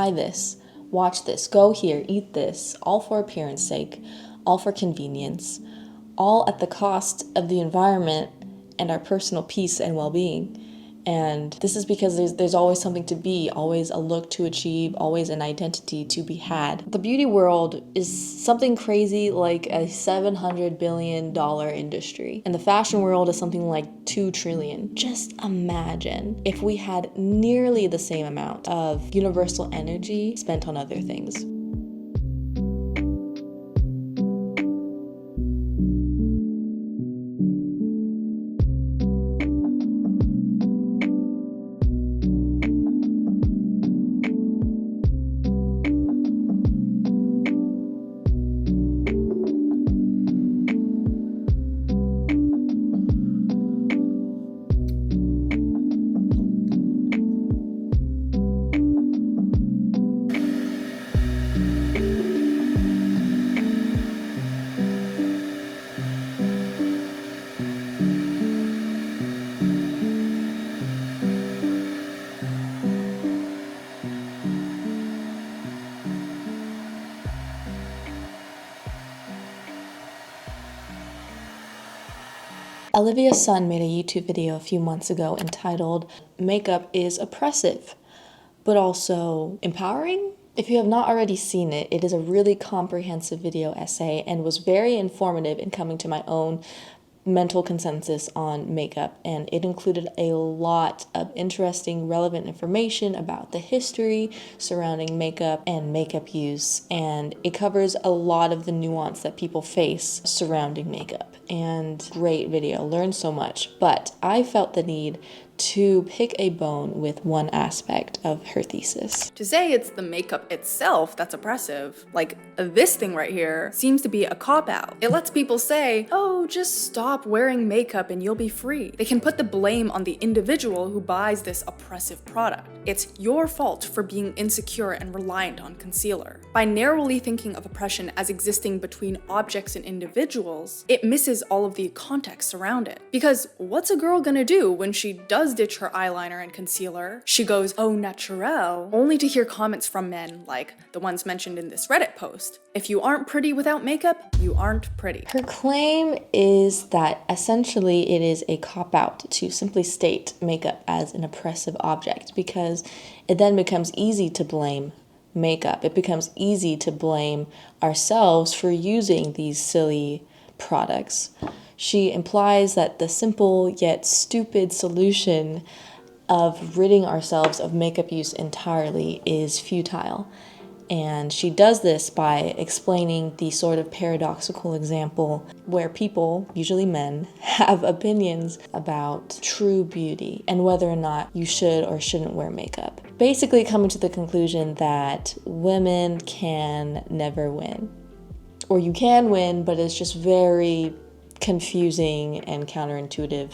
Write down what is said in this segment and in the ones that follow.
try this, watch this, go here, eat this, all for appearance sake, all for convenience, all at the cost of the environment and our personal peace and well-being. And this is because there's always something to be, always a look to achieve, always an identity to be had. The beauty world is something crazy like a $700 billion industry. And the fashion world is something like $2 trillion. Just imagine if we had nearly the same amount of universal energy spent on other things. Olivia's son made a YouTube video a few months ago entitled "Makeup is Oppressive, but also empowering?" If you have not already seen it, it is a really comprehensive video essay and was very informative in coming to my own mental consensus on makeup, and it included a lot of interesting, relevant information about the history surrounding makeup and makeup use, and it covers a lot of the nuance that people face surrounding makeup. And great video, learned so much, but I felt the need to pick a bone with one aspect of her thesis. To say it's the makeup itself that's oppressive, like this thing right here, seems to be a cop-out. It lets people say, oh, just stop wearing makeup and you'll be free. They can put the blame on the individual who buys this oppressive product. It's your fault for being insecure and reliant on concealer. By narrowly thinking of oppression as existing between objects and individuals, it misses all of the context around it. Because what's a girl gonna do when she does ditch her eyeliner and concealer? She goes au naturel, only to hear comments from men like the ones mentioned in this Reddit post. If you aren't pretty without makeup, you aren't pretty. Her claim is that essentially it is a cop-out to simply state makeup as an oppressive object, because it then becomes easy to blame makeup. It becomes easy to blame ourselves for using these silly products. She implies that the simple yet stupid solution of ridding ourselves of makeup use entirely is futile. And she does this by explaining the sort of paradoxical example where people, usually men, have opinions about true beauty and whether or not you should or shouldn't wear makeup. Basically coming to the conclusion that women can never win. Or you can win, but it's just very confusing and counterintuitive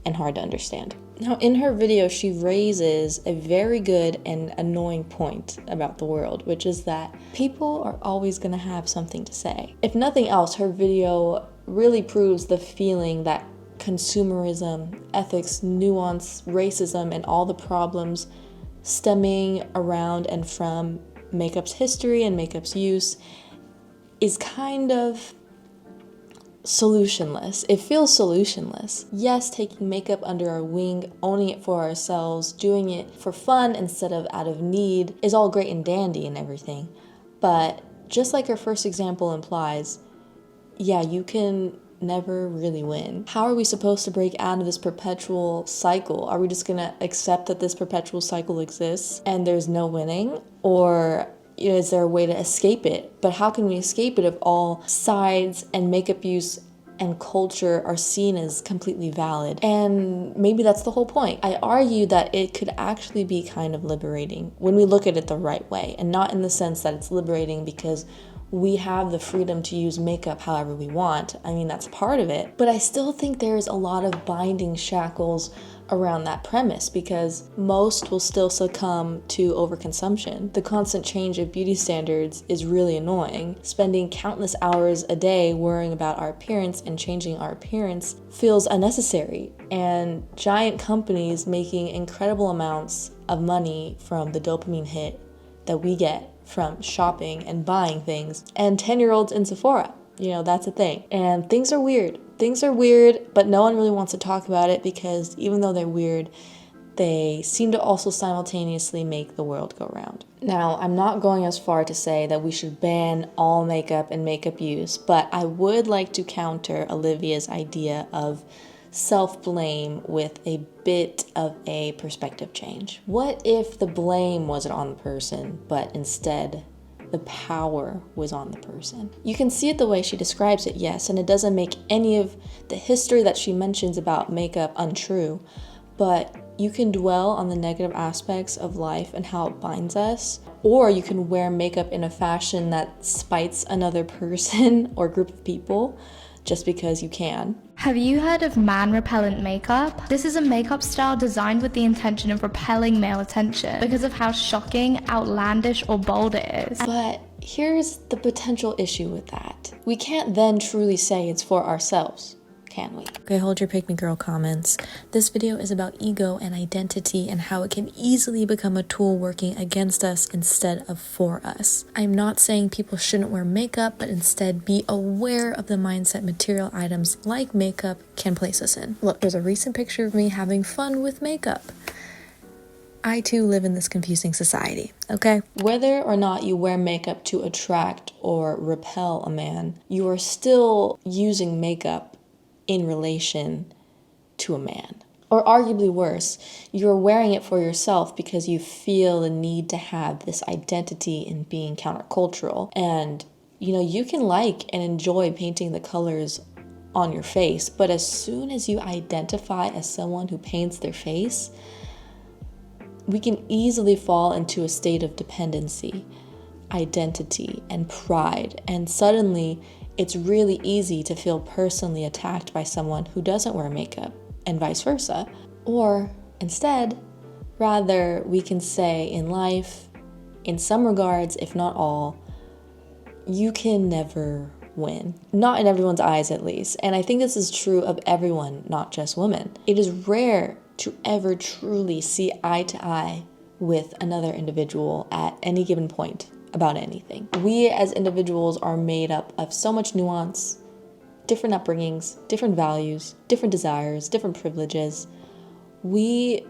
and hard to understand. Now, in her video, she raises a very good and annoying point about the world, which is that people are always going to have something to say. If nothing else, her video really proves the feeling that consumerism, ethics, nuance, racism, and all the problems stemming around and from makeup's history and makeup's use is kind of solutionless. It feels solutionless. Yes, taking makeup under our wing, owning it for ourselves, doing it for fun instead of out of need is all great and dandy and everything. But just like her first example implies, yeah, you can never really win. How are we supposed to break out of this perpetual cycle? Are we just gonna accept that this perpetual cycle exists and there's no winning? Or is there a way to escape it? But how can we escape it if all sides and makeup use and culture are seen as completely valid? And maybe that's the whole point. I argue that it could actually be kind of liberating when we look at it the right way, and not in the sense that it's liberating because we have the freedom to use makeup however we want. I mean, that's part of it. But I still think there's a lot of binding shackles around that premise because most will still succumb to overconsumption. The constant change of beauty standards is really annoying. Spending countless hours a day worrying about our appearance and changing our appearance feels unnecessary. And giant companies making incredible amounts of money from the dopamine hit that we get from shopping and buying things, and 10-year-olds in Sephora. That's a thing. And things are weird. Things are weird, but no one really wants to talk about it because even though they're weird, they seem to also simultaneously make the world go round. Now, I'm not going as far to say that we should ban all makeup and makeup use, but I would like to counter Olivia's idea of self-blame with a bit of a perspective change. What if the blame wasn't on the person, but instead the power was on the person? You can see it the way she describes it, yes, and it doesn't make any of the history that she mentions about makeup untrue, but you can dwell on the negative aspects of life and how it binds us, or you can wear makeup in a fashion that spites another person or group of people just because you can. Have you heard of man-repellent makeup? This is a makeup style designed with the intention of repelling male attention because of how shocking, outlandish, or bold it is. But here's the potential issue with that. We can't then truly say it's for ourselves, can we? Okay, hold your pick me girl comments. This video is about ego and identity and how it can easily become a tool working against us instead of for us. I'm not saying people shouldn't wear makeup, but instead be aware of the mindset material items like makeup can place us in. Look, there's a recent picture of me having fun with makeup. I too live in this confusing society, okay? Whether or not you wear makeup to attract or repel a man, you are still using makeup in relation to a man. Or arguably worse, you're wearing it for yourself because you feel the need to have this identity in being countercultural. And, you can like and enjoy painting the colors on your face, but as soon as you identify as someone who paints their face, we can easily fall into a state of dependency, identity, and pride, and suddenly it's really easy to feel personally attacked by someone who doesn't wear makeup, and vice versa. Or instead, rather, we can say in life, in some regards, if not all, you can never win. Not in everyone's eyes, at least. And I think this is true of everyone, not just women. It is rare to ever truly see eye to eye with another individual at any given point about anything. We as individuals are made up of so much nuance, different upbringings, different values, different desires, different privileges. We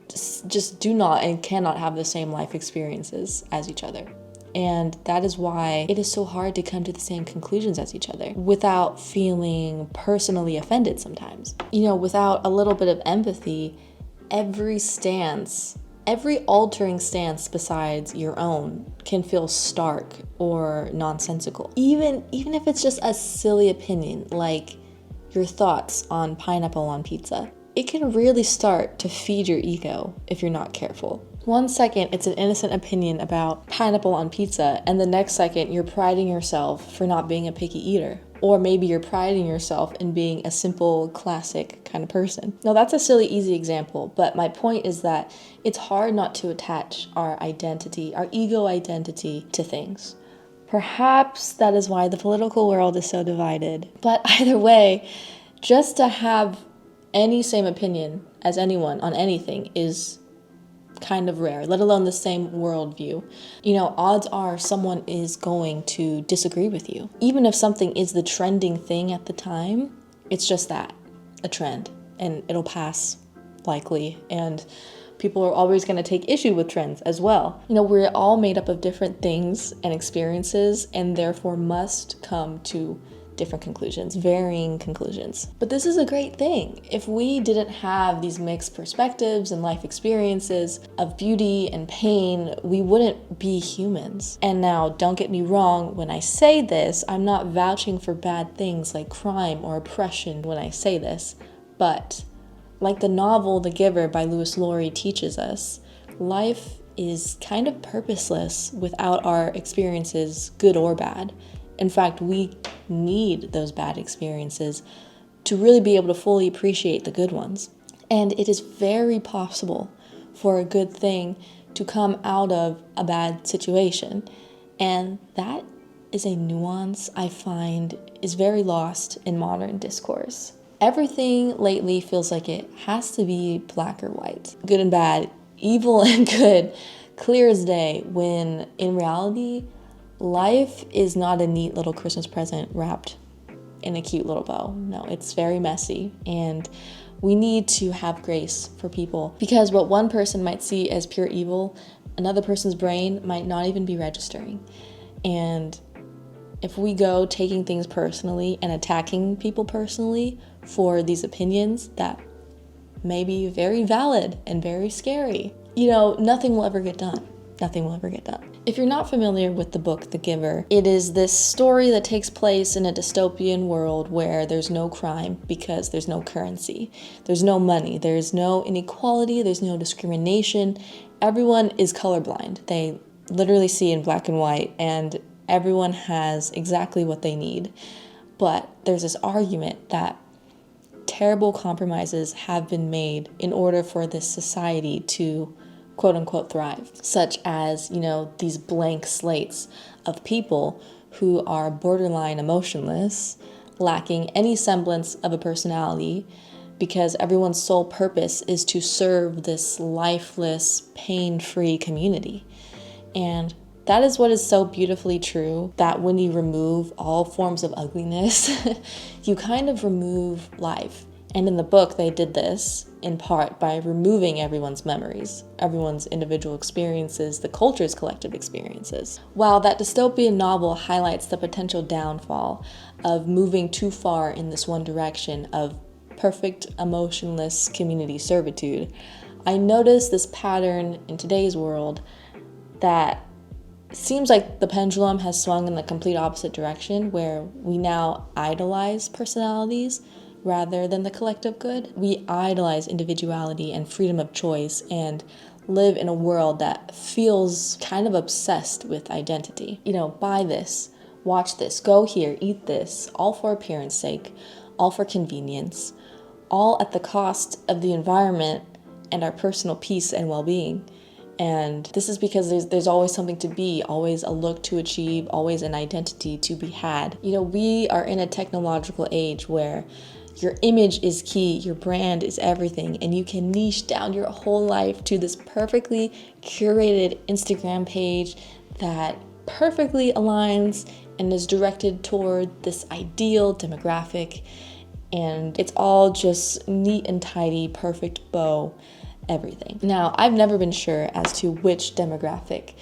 just do not and cannot have the same life experiences as each other. And that is why it is so hard to come to the same conclusions as each other without feeling personally offended sometimes. Without a little bit of empathy, every altering stance besides your own can feel stark or nonsensical. Even if it's just a silly opinion, like your thoughts on pineapple on pizza, it can really start to feed your ego if you're not careful. One second, it's an innocent opinion about pineapple on pizza, and the next second, you're priding yourself for not being a picky eater. Or maybe you're priding yourself in being a simple, classic kind of person. Now, that's a silly, easy example, but my point is that it's hard not to attach our identity, our ego identity, to things. Perhaps that is why the political world is so divided. But either way, just to have any same opinion as anyone on anything is kind of rare, let alone the same worldview. Odds are someone is going to disagree with you. Even if something is the trending thing at the time, it's just that, a trend, and it'll pass, likely, and people are always going to take issue with trends as well. We're all made up of different things and experiences, and therefore must come to different conclusions, varying conclusions. But this is a great thing. If we didn't have these mixed perspectives and life experiences of beauty and pain, we wouldn't be humans. And now, don't get me wrong, when I say this, I'm not vouching for bad things like crime or oppression when I say this, but like the novel The Giver by Louis Laurie teaches us, life is kind of purposeless without our experiences, good or bad. In fact, we need those bad experiences to really be able to fully appreciate the good ones. And it is very possible for a good thing to come out of a bad situation. And that is a nuance I find is very lost in modern discourse. Everything lately feels like it has to be black or white, good and bad, evil and good, clear as day, when in reality, life is not a neat little Christmas present wrapped in a cute little bow. No, it's very messy, and we need to have grace for people, because what one person might see as pure evil, another person's brain might not even be registering. And if we go taking things personally and attacking people personally for these opinions that may be very valid and very scary, nothing will ever get done. Nothing will ever get done. If you're not familiar with the book The Giver, it is this story that takes place in a dystopian world where there's no crime because there's no currency. There's no money. There's no inequality. There's no discrimination. Everyone is colorblind. They literally see in black and white, and everyone has exactly what they need. But there's this argument that terrible compromises have been made in order for this society to quote unquote thrive, such as, these blank slates of people who are borderline emotionless, lacking any semblance of a personality, because everyone's sole purpose is to serve this lifeless, pain-free community. And that is what is so beautifully true, that when you remove all forms of ugliness, you kind of remove life. And in the book, they did this in part by removing everyone's memories, everyone's individual experiences, the culture's collective experiences. While that dystopian novel highlights the potential downfall of moving too far in this one direction of perfect emotionless community servitude, I noticed this pattern in today's world that seems like the pendulum has swung in the complete opposite direction, where we now idolize personalities rather than the collective good. We idolize individuality and freedom of choice and live in a world that feels kind of obsessed with identity. Buy this, watch this, go here, eat this, all for appearance sake, all for convenience, all at the cost of the environment and our personal peace and well-being. And this is because there's always something to be, always a look to achieve, always an identity to be had. We are in a technological age where your image is key, your brand is everything, and you can niche down your whole life to this perfectly curated Instagram page that perfectly aligns and is directed toward this ideal demographic. And it's all just neat and tidy, perfect bow, everything. Now, I've never been sure as to which demographic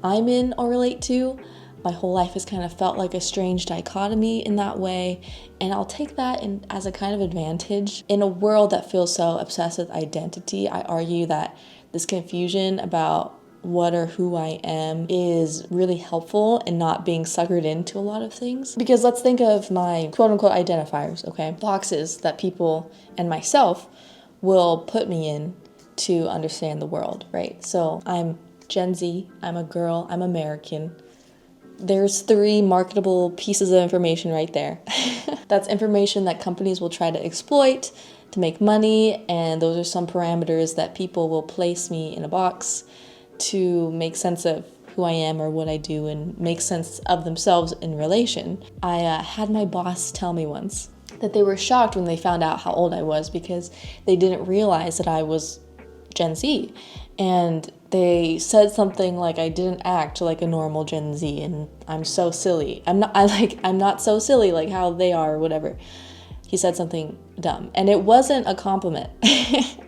I'm in or relate to. My whole life has kind of felt like a strange dichotomy in that way, and I'll take that as a kind of advantage. In a world that feels so obsessed with identity, I argue that this confusion about what or who I am is really helpful in not being suckered into a lot of things. Because let's think of my quote-unquote identifiers, okay? Boxes that people and myself will put me in to understand the world, right? So I'm Gen Z, I'm a girl, I'm American. There's 3 marketable pieces of information right there. That's information that companies will try to exploit to make money, and those are some parameters that people will place me in a box to make sense of who I am or what I do and make sense of themselves in relation. I had my boss tell me once that they were shocked when they found out how old I was, because they didn't realize that I was Gen Z. And they said something like I didn't act like a normal Gen Z, and I'm so silly. I'm not so silly like how they are or whatever. He said something dumb, and it wasn't a compliment.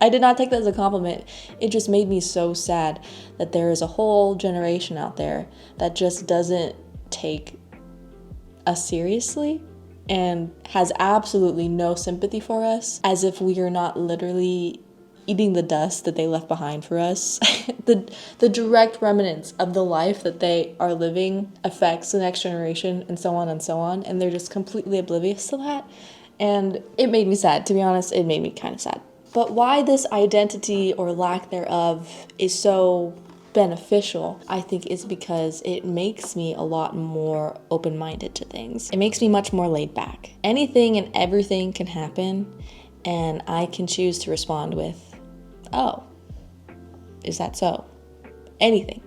I did not take that as a compliment. It just made me so sad that there is a whole generation out there that just doesn't take us seriously and has absolutely no sympathy for us, as if we are not literally eating the dust that they left behind for us. The direct remnants of the life that they are living affects the next generation, and so on, and they're just completely oblivious to that. And it made me sad, to be honest. It made me kind of sad. But why this identity or lack thereof is so beneficial, I think, is because it makes me a lot more open-minded to things. It makes me much more laid back. Anything and everything can happen, and I can choose to respond with, oh, is that so? Anything.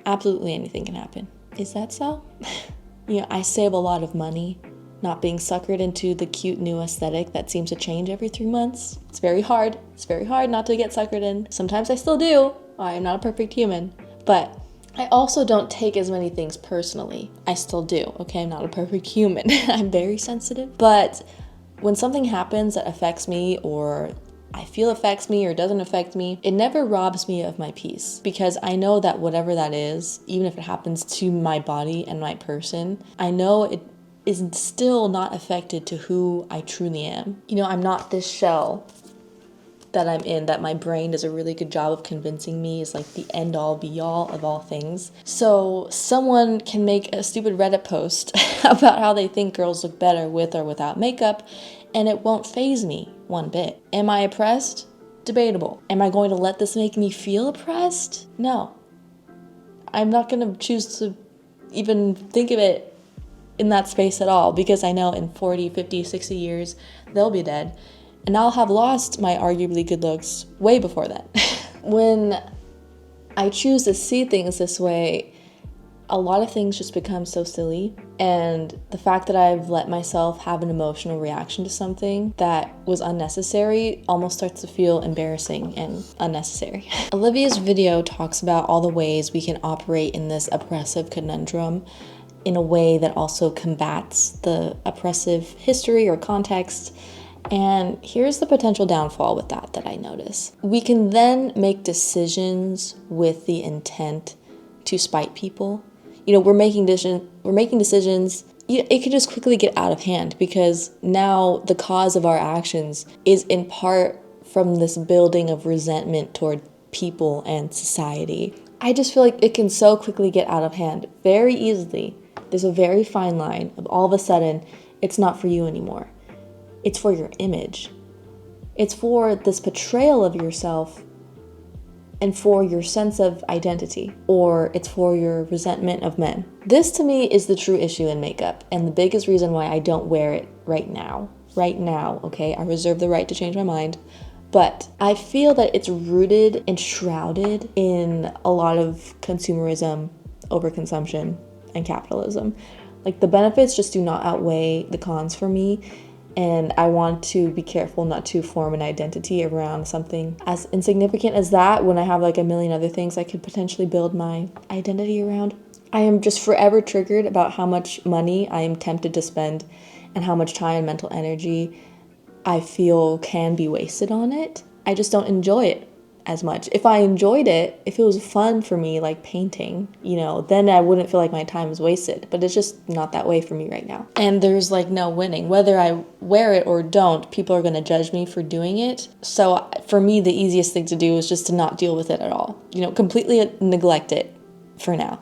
Absolutely anything can happen. Is that so? I save a lot of money not being suckered into the cute new aesthetic that seems to change every 3 months. It's very hard. It's very hard not to get suckered in. Sometimes I still do. I am not a perfect human. But I also don't take as many things personally. I still do, okay? I'm not a perfect human. I'm very sensitive. But when something happens that affects me, or I feel affects me or doesn't affect me, it never robs me of my peace, because I know that whatever that is, even if it happens to my body and my person, I know it is still not affected to who I truly am. You know, I'm not this shell that I'm in, that my brain does a really good job of convincing me is like the end all be all of all things. So someone can make a stupid Reddit post about how they think girls look better with or without makeup, and it won't faze me one bit. Am I oppressed? Debatable. Am I going to let this make me feel oppressed? No. I'm not going to choose to even think of it in that space at all, because I know in 40, 50, 60 years, they'll be dead. And I'll have lost my arguably good looks way before then. When I choose to see things this way, a lot of things just become so silly. And the fact that I've let myself have an emotional reaction to something that was unnecessary almost starts to feel embarrassing and unnecessary. Olivia's video talks about all the ways we can operate in this oppressive conundrum in a way that also combats the oppressive history or context. And here's the potential downfall with that I notice. We can then make decisions with the intent to spite people. You know, we're making decisions. It can just quickly get out of hand, because now the cause of our actions is in part from this building of resentment toward people and society. I just feel like it can so quickly get out of hand very easily. There's a very fine line of all of a sudden, it's not for you anymore. It's for your image. It's for this portrayal of yourself and for your sense of identity, or it's for your resentment of men. This to me is the true issue in makeup, and the biggest reason why I don't wear it right now. Right now, okay? I reserve the right to change my mind. But I feel that it's rooted and shrouded in a lot of consumerism, overconsumption, and capitalism. Like, the benefits just do not outweigh the cons for me. And I want to be careful not to form an identity around something as insignificant as that, when I have like a million other things I could potentially build my identity around. I am just forever triggered about how much money I am tempted to spend and how much time and mental energy I feel can be wasted on it. I just don't enjoy it as much. If I enjoyed it, if it was fun for me, like painting, you know, then I wouldn't feel like my time was wasted. But it's just not that way for me right now. And there's like no winning. Whether I wear it or don't, people are going to judge me for doing it. So for me, the easiest thing to do is just to not deal with it at all. You know, completely neglect it for now.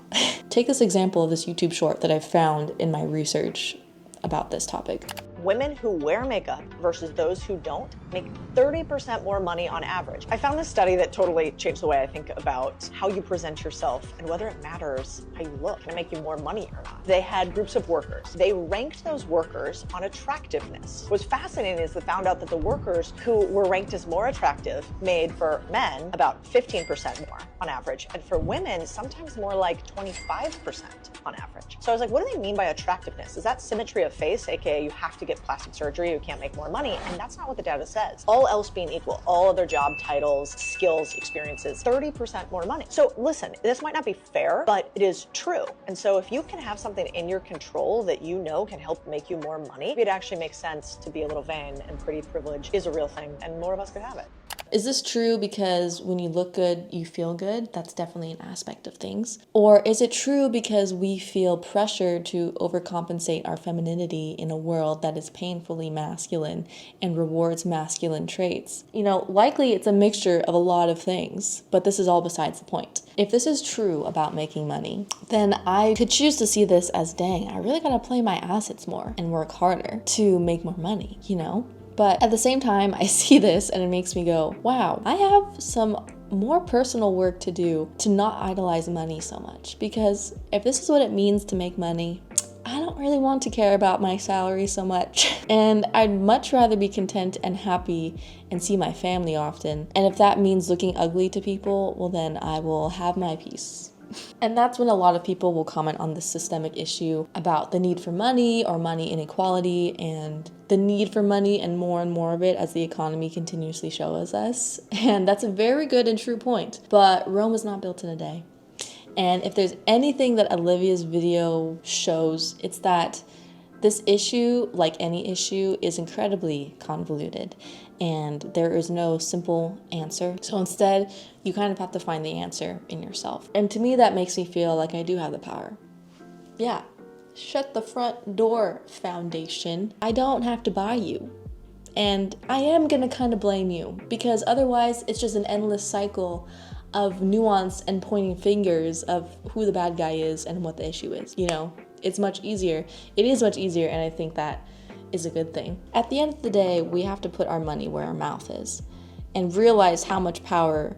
Take this example of this YouTube short that I've found in my research about this topic. Women who wear makeup versus those who don't make 30% more money on average. I found this study that totally changed the way I think about how you present yourself and whether it matters how you look. Can it make you more money or not? They had groups of workers. They ranked those workers on attractiveness. What's fascinating is they found out that the workers who were ranked as more attractive made for men about 15% more on average, and for women, sometimes more like 25% on average. So I was like, what do they mean by attractiveness? Is that symmetry of face, aka you have to get plastic surgery, you can't make more money? And that's not what the data says. All else being equal, all other job titles, skills, experiences, 30% more money. So listen, this might not be fair, but it is true. And so if you can have something in your control that you know can help make you more money, it actually makes sense to be a little vain, and pretty privilege is a real thing, and more of us could have it. Is this true because when you look good, you feel good? That's definitely an aspect of things. Or is it true because we feel pressure to overcompensate our femininity in a world that is painfully masculine and rewards masculine traits? You know, likely it's a mixture of a lot of things, but this is all besides the point. If this is true about making money, then I could choose to see this as, dang, I really gotta play my assets more and work harder to make more money, you know? But at the same time, I see this and it makes me go, wow, I have some more personal work to do to not idolize money so much. Because if this is what it means to make money, I don't really want to care about my salary so much. And I'd much rather be content and happy and see my family often. And if that means looking ugly to people, well then I will have my peace. And that's when a lot of people will comment on this systemic issue about the need for money or money inequality and the need for money and more of it as the economy continuously shows us. And that's a very good and true point. But Rome was not built in a day. And if there's anything that Olivia's video shows, it's that this issue, like any issue, is incredibly convoluted and there is no simple answer. So instead, you kind of have to find the answer in yourself. And to me, that makes me feel like I do have the power. Yeah, shut the front door, Foundation. I don't have to buy you. And I am gonna kind of blame you, because otherwise it's just an endless cycle of nuance and pointing fingers of who the bad guy is and what the issue is. You know, it's much easier. It is much easier, and I think that is a good thing. At the end of the day, we have to put our money where our mouth is and realize how much power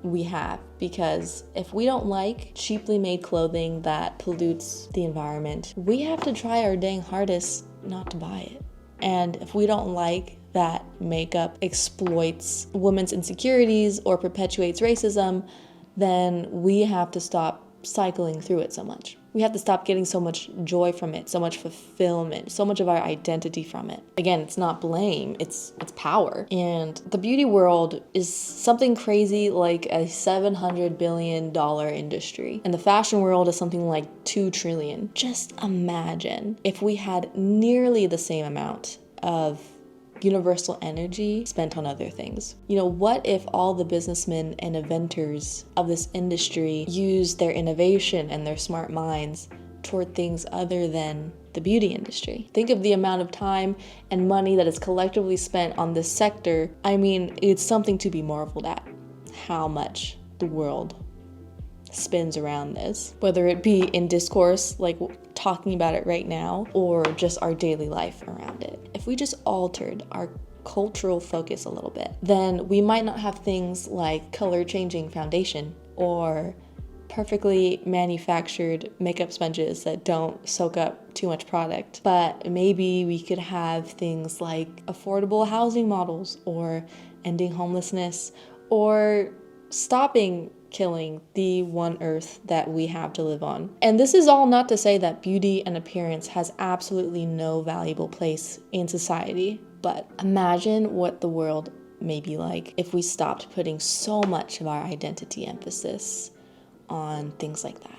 we have, because if we don't like cheaply made clothing that pollutes the environment, we have to try our dang hardest not to buy it. And if we don't like that makeup exploits women's insecurities or perpetuates racism, then we have to stop cycling through it so much. We have to stop getting so much joy from it, so much fulfillment, so much of our identity from it. Again, it's not blame, it's power. And the beauty world is something crazy like a $700 billion industry. And the fashion world is something like $2 trillion. Just imagine if we had nearly the same amount of universal energy spent on other things. You know, what if all the businessmen and inventors of this industry used their innovation and their smart minds toward things other than the beauty industry? Think of the amount of time and money that is collectively spent on this sector. I mean, it's something to be marveled at, how much the world spins around this, whether it be in discourse, like talking about it right now, or just our daily life around it. If we just altered our cultural focus a little bit, then we might not have things like color changing foundation or perfectly manufactured makeup sponges that don't soak up too much product. But maybe we could have things like affordable housing models, or ending homelessness, or stopping killing the one earth that we have to live on. And this is all not to say that beauty and appearance has absolutely no valuable place in society, but imagine what the world may be like if we stopped putting so much of our identity emphasis on things like that.